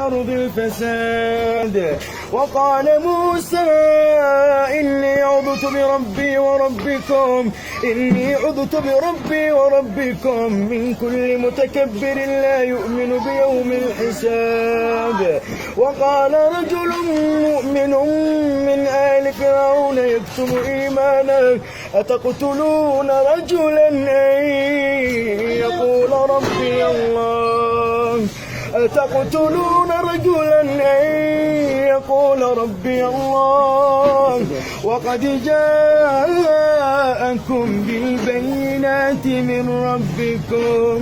الأرض الفساد. وقال موسى إني عذت بربي وربكم من كل متكبر لا يؤمن بيوم الحساب. وقال رجل مؤمن من آل فرعون يكتم إيمانه أتقتلون رجلا أن يقول ربي الله وقد جاءكم بالبينات من ربكم